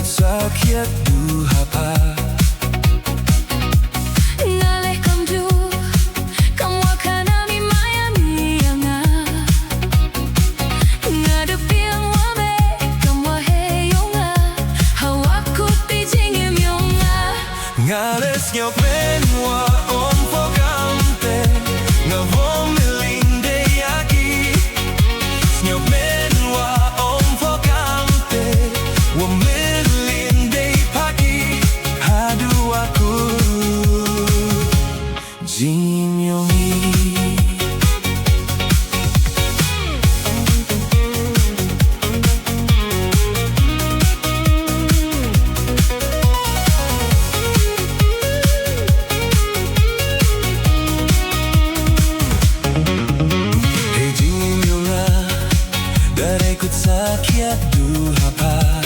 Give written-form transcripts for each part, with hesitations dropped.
sakhiat duhapa ngaleh kamdu kamwa kanami mayami yanga ngadepi ang wabe kamwa heyonga hawaku tijing yonga ngales nyok menwa on fogante ngavom linde yaki nyok menwa on fogante jing iong hey jing iong dari kut sakhiat duhapa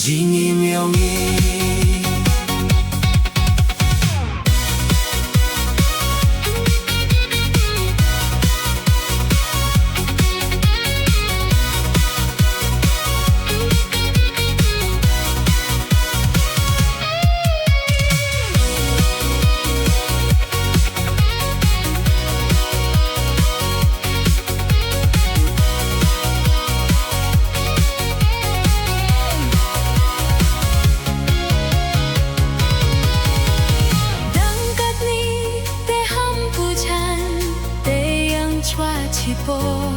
jing iong po